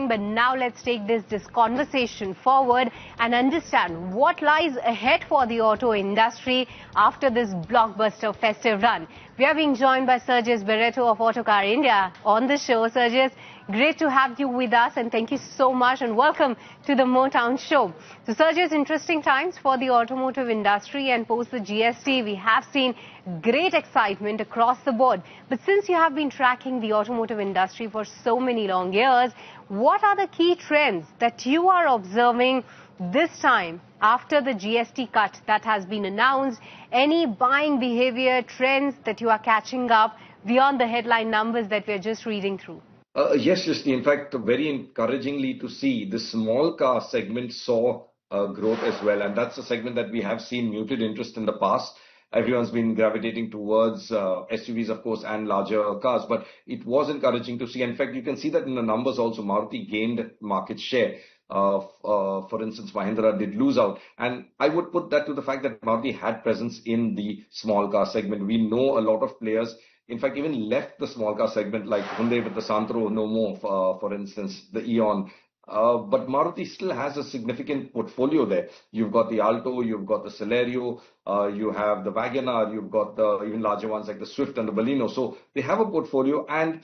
interesting, but now let's take this conversation forward and understand what lies ahead for the auto industry after this blockbuster festive run. We are being joined by Sergis Barreto of Autocar India on the show. Sergis, great to have you with us, and thank you so much and welcome to the Motown show. So Sergis, interesting times for the automotive industry, and post the GST we have seen great excitement across the board. But since you have been tracking the automotive industry for so many long years, what are the key trends that you are observing this time after the GST cut that has been announced? Any buying behavior trends that you are catching up beyond the headline numbers that we're just reading through? Yes, Srishti. In fact, very encouragingly to see the small car segment saw growth as well. And that's a segment that we have seen muted interest in the past. Everyone's been gravitating towards SUVs, of course, and larger cars. But it was encouraging to see. In fact, you can see that in the numbers also. Maruti gained market share. For instance, Mahindra did lose out. And I would put that to the fact that Maruti had presence in the small car segment. We know a lot of players, in fact, even left the small car segment, like Hyundai with the Santro no more, for instance, the Eon. But Maruti still has a significant portfolio there. You've got the Alto, you've got the Celerio, you have the WagonR, you've got the even larger ones like the Swift and the Baleno. So they have a portfolio, and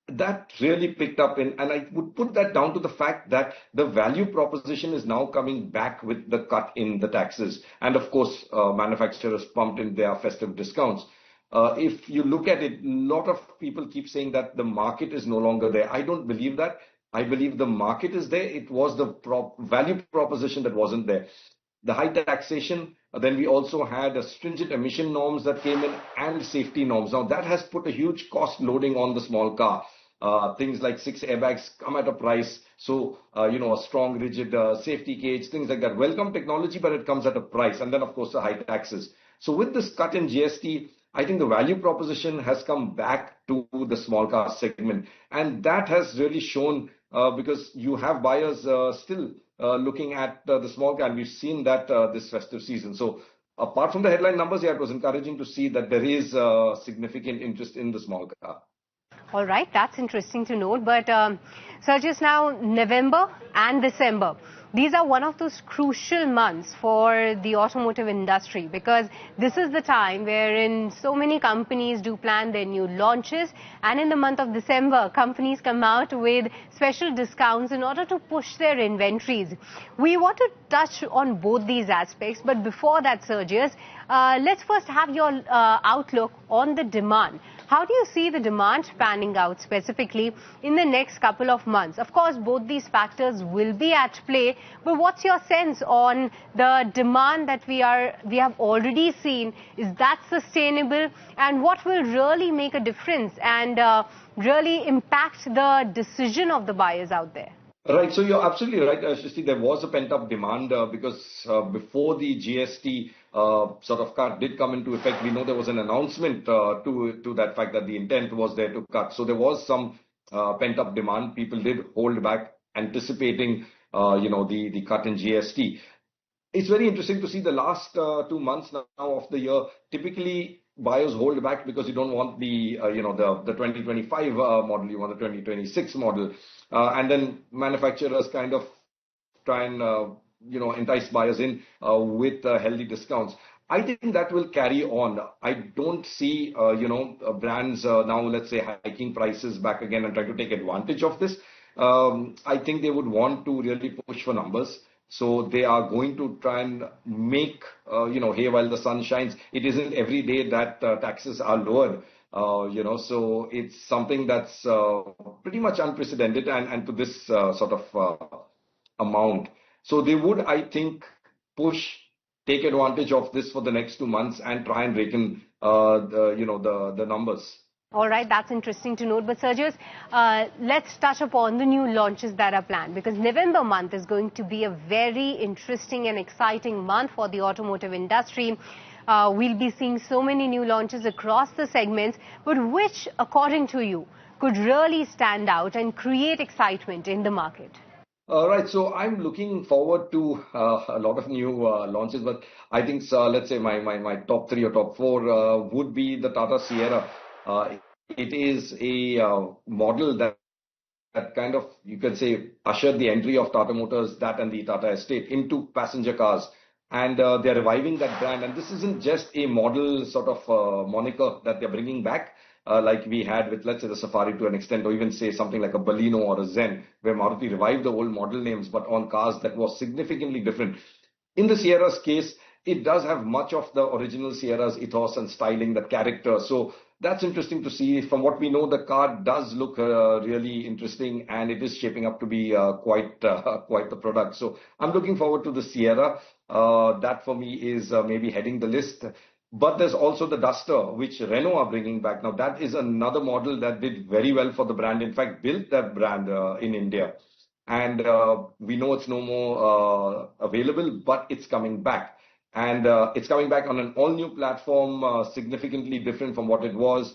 that really picked up and I would put that down to the fact that the value proposition is now coming back with the cut in the taxes. And of course, manufacturers pumped in their festive discounts. If you look at it, a lot of people keep saying that the market is no longer there. I don't believe that. I believe the market is there. It was the value proposition that wasn't there. The high taxation, then we also had a stringent emission norms that came in and safety norms. Now that has put a huge cost loading on the small car. Things like 6 airbags come at a price. So, a strong, rigid safety cage, things like that. Welcome technology, but it comes at a price. And then, of course, the high taxes. So with this cut in GST, I think the value proposition has come back to the small car segment. And that has really shown because you have buyers still looking at the small car. And we've seen that this festive season. So apart from the headline numbers, yeah, it was encouraging to see that there is significant interest in the small car. All right, that's interesting to note. But Sergis, now November and December, these are one of those crucial months for the automotive industry, because this is the time wherein so many companies do plan their new launches, and in the month of December, companies come out with special discounts in order to push their inventories. We want to touch on both these aspects, but before that, Sergis, let's first have your outlook on the demand. How do you see the demand panning out specifically in the next couple of months? Of course, both these factors will be at play, but what's your sense on the demand that we have already seen? Is that sustainable? And what will really make a difference and really impact the decision of the buyers out there? Right. So you're absolutely right, Srishti. There was a pent-up demand because before the GST sort of cut did come into effect, we know there was an announcement to that fact that the intent was there to cut. So there was some pent-up demand. People did hold back, anticipating, the cut in GST. It's very interesting to see the last 2 months now of the year. Typically, buyers hold back because you don't want the 2025 model, you want the 2026 model. And then manufacturers kind of try and, entice buyers in with healthy discounts. I think that will carry on. I don't see, brands now, let's say, hiking prices back again and trying to take advantage of this. I think they would want to really push for numbers. So they are going to try and make, hay while the sun shines. It isn't every day that taxes are lowered. So it's something that's pretty much unprecedented and to this sort of amount. So they would, I think, take advantage of this for the next 2 months and try and rake in, the numbers. All right, that's interesting to note. But Sergis, let's touch upon the new launches that are planned, because November month is going to be a very interesting and exciting month for the automotive industry. We'll be seeing so many new launches across the segments, but which, according to you, could really stand out and create excitement in the market? Right, so I'm looking forward to a lot of new launches, but I think, let's say my top 3 or top 4 would be the Tata Sierra. It is a model that that kind of, you can say, ushered the entry of Tata Motors, that and the Tata Estate into passenger cars. And they're reviving that brand. And this isn't just a model sort of moniker that they're bringing back, like we had with, let's say, the Safari to an extent, or even say something like a Baleno or a Zen, where Maruti revived the old model names, but on cars that was significantly different. In the Sierra's case, it does have much of the original Sierra's ethos and styling, that character. So that's interesting to see. From what we know, the car does look really interesting, and it is shaping up to be quite the product. So I'm looking forward to the Sierra. That for me is maybe heading the list. But there's also the Duster, which Renault are bringing back. Now that is another model that did very well for the brand. In fact, built that brand in India. And we know it's no more available, but it's coming back. And it's coming back on an all-new platform, significantly different from what it was.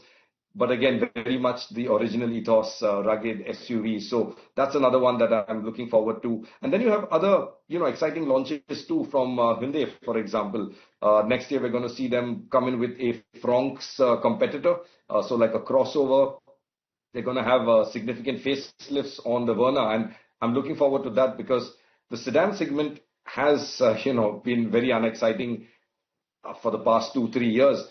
But again, very much the original ethos, rugged SUV. So that's another one that I'm looking forward to. And then you have other, exciting launches too from Hyundai, for example. Next year, we're going to see them come in with a Fronx competitor. So like a crossover. They're going to have significant facelifts on the Verna. And I'm looking forward to that because the sedan segment has, been very unexciting for the past 2-3 years.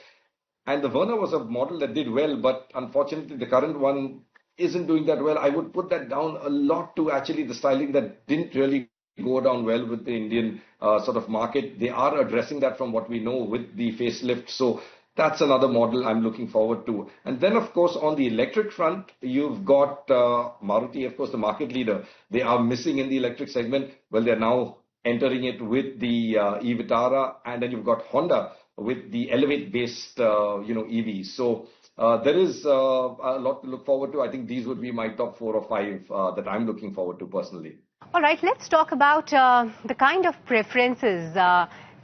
And the Verna was a model that did well, but unfortunately, the current one isn't doing that well. I would put that down a lot to actually the styling that didn't really go down well with the Indian sort of market. They are addressing that from what we know with the facelift. So that's another model I'm looking forward to. And then, of course, on the electric front, you've got Maruti, of course, the market leader. They are missing in the electric segment. Well, they're now entering it with the e-Vitara, and then you've got Honda with the Elevate-based, EVs. So there is a lot to look forward to. I think these would be my top 4 or 5 that I'm looking forward to personally. All right, let's talk about the kind of preferences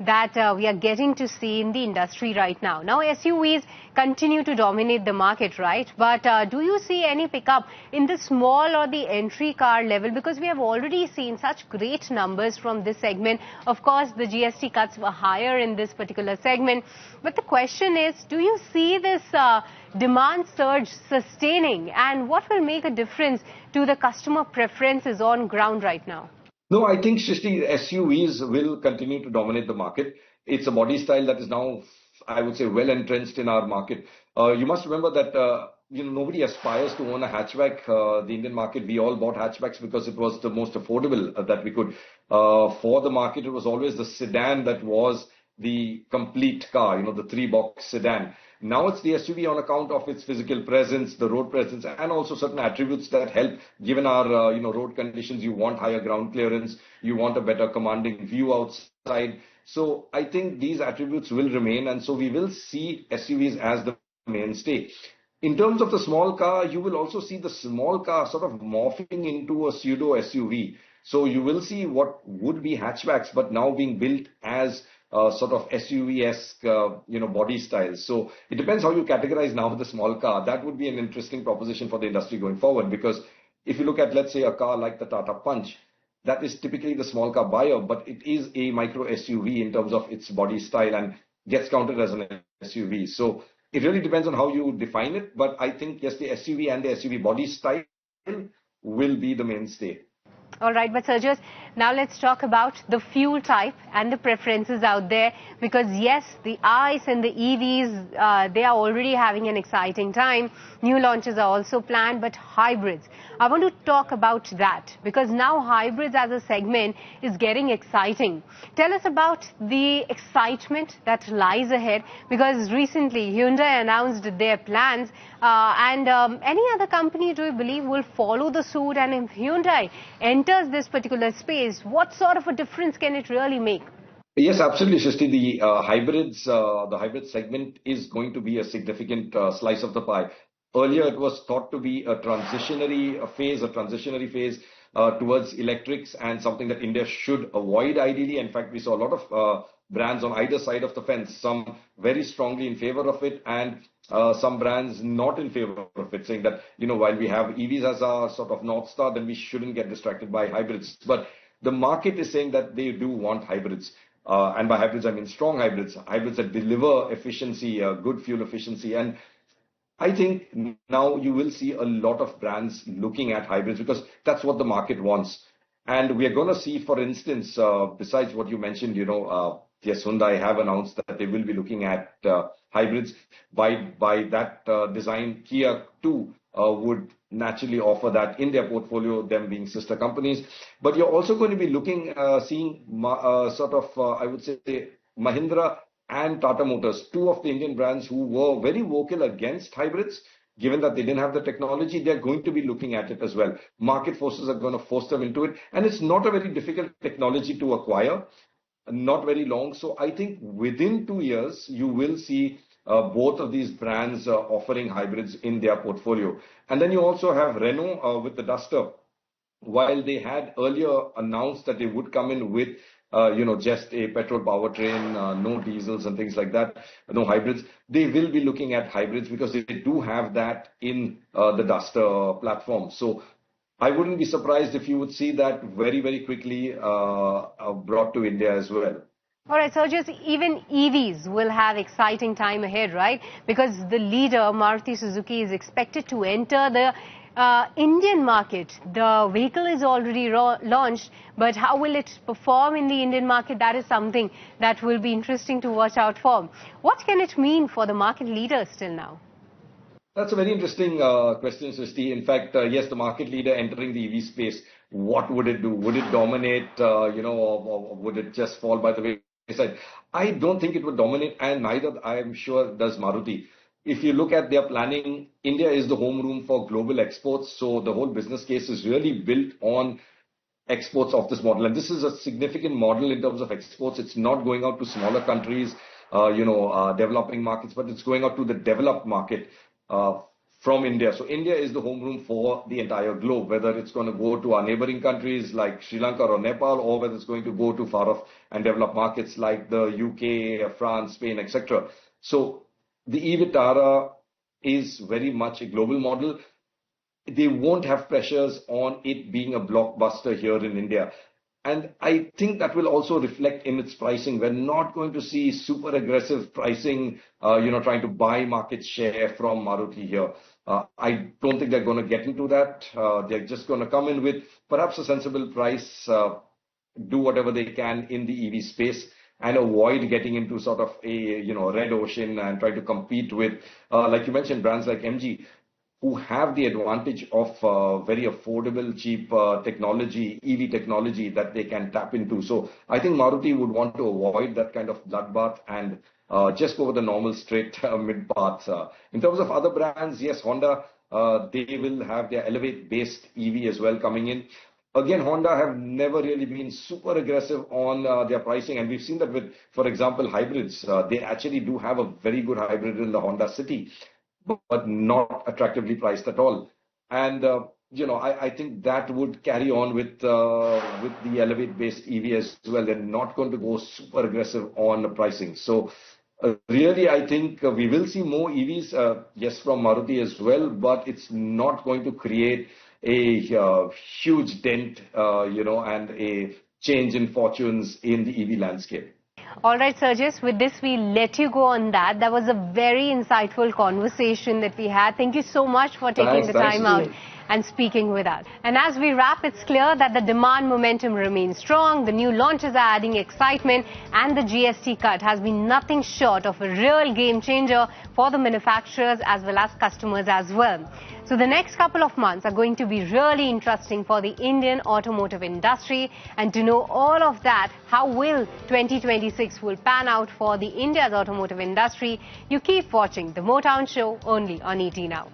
that we are getting to see in the industry right now. Now, SUVs continue to dominate the market, right? But do you see any pickup in the small or the entry car level? Because we have already seen such great numbers from this segment. Of course, the GST cuts were higher in this particular segment. But the question is, do you see this demand surge sustaining? And what will make a difference to the customer preferences on ground right now? No, I think, Shrishti, SUVs will continue to dominate the market. It's a body style that is now, I would say, well entrenched in our market. You must remember that, nobody aspires to own a hatchback. The Indian market, we all bought hatchbacks because it was the most affordable that we could. For the market, it was always the sedan that was the complete car, the 3-box sedan. Now it's the SUV on account of its physical presence, the road presence, and also certain attributes that help. Given our, road conditions, you want higher ground clearance, you want a better commanding view outside. So I think these attributes will remain, and so we will see SUVs as the mainstay. In terms of the small car, you will also see the small car sort of morphing into a pseudo SUV. So you will see what would be hatchbacks, but now being built as sort of SUV-esque, body styles. So it depends how you categorize now the small car. That would be an interesting proposition for the industry going forward. Because if you look at, let's say, a car like the Tata Punch, that is typically the small car buyer, but it is a micro SUV in terms of its body style and gets counted as an SUV. So it really depends on how you define it. But I think, yes, the SUV and the SUV body style will be the mainstay. All right, but Sergius, now let's talk about the fuel type and the preferences out there, because yes, the ICE and the EVs, they are already having an exciting time. New launches are also planned, but hybrids. I want to talk about that because now hybrids as a segment is getting exciting. Tell us about the excitement that lies ahead, because recently Hyundai announced their plans and any other company, do you believe, will follow the suit? And if Hyundai enters this particular space, what sort of a difference can it really make? Yes, absolutely, Shristi. The hybrid segment is going to be a significant slice of the pie. Earlier, it was thought to be a transitionary phase towards electrics, and something that India should avoid ideally. In fact, we saw a lot of brands on either side of the fence, some very strongly in favor of it, and some brands not in favor of it, saying that, while we have EVs as our sort of North Star, then we shouldn't get distracted by hybrids. But the market is saying that they do want hybrids. And by hybrids, I mean strong hybrids that deliver efficiency, good fuel efficiency. And I think now you will see a lot of brands looking at hybrids because that's what the market wants. And we are going to see, for instance, besides what you mentioned, yes, Hyundai have announced that they will be looking at hybrids. By that design, Kia too would naturally offer that in their portfolio, them being sister companies. But you're also going to be seeing I would say, Mahindra and Tata Motors, two of the Indian brands who were very vocal against hybrids. Given that they didn't have the technology, they're going to be looking at it as well. Market forces are going to force them into it. And it's not a very difficult technology to acquire, not very long. So I think within 2 years, you will see both of these brands offering hybrids in their portfolio. And then you also have Renault with the Duster. While they had earlier announced that they would come in with just a petrol powertrain, no diesels and things like that, no hybrids. They will be looking at hybrids because they do have that in the Duster platform. So I wouldn't be surprised if you would see that very, very quickly brought to India as well. All right, so just even EVs will have exciting time ahead, right? Because the leader, Maruti Suzuki, is expected to enter the Indian market. The vehicle is already launched, but how will it perform in the Indian market? That is something that will be interesting to watch out for. What can it mean for the market leaders till now? That's a very interesting question, Srishti. In fact, yes, the market leader entering the EV space, what would it do? Would it dominate, or would it just fall by the wayside? I don't think it would dominate, and neither, I'm sure, does Maruti. If you look at their planning, India is the home room for global exports. So the whole business case is really built on exports of this model. And this is a significant model in terms of exports. It's not going out to smaller countries, developing markets, but it's going out to the developed market from India. So India is the home room for the entire globe, whether it's going to go to our neighboring countries like Sri Lanka or Nepal, or whether it's going to go to far off and developed markets like the UK, France, Spain, etc. So the e Vitara is very much a global model. They won't have pressures on it being a blockbuster here in India. And I think that will also reflect in its pricing. We're not going to see super aggressive pricing, trying to buy market share from Maruti here. I don't think they're going to get into that. They're just going to come in with perhaps a sensible price, do whatever they can in the EV space, and avoid getting into sort of a red ocean and try to compete with, like you mentioned, brands like MG, who have the advantage of very affordable, cheap technology, EV technology that they can tap into. So I think Maruti would want to avoid that kind of bloodbath and just go with the normal straight mid path. In terms of other brands, yes, Honda, they will have their Elevate-based EV as well coming in. Again, Honda have never really been super aggressive on their pricing, and we've seen that with, for example, hybrids. They actually do have a very good hybrid in the Honda City, but not attractively priced at all. And I think that would carry on with the Elevate-based EV as well. They're not going to go super aggressive on the pricing. So really, I think we will see more EVs, yes, from Maruti as well, but it's not going to create a huge dent, and a change in fortunes in the EV landscape. All right, Sergis, with this, we let you go on that. That was a very insightful conversation that we had. Thank you so much for taking the time out and speaking with us. And as we wrap, it's clear that the demand momentum remains strong. The new launches are adding excitement, and the GST cut has been nothing short of a real game changer for the manufacturers as well as customers as well. So the next couple of months are going to be really interesting for the Indian automotive industry. And to know all of that, how will 2026 will pan out for the India's automotive industry, you keep watching the Motown Show only on ET Now.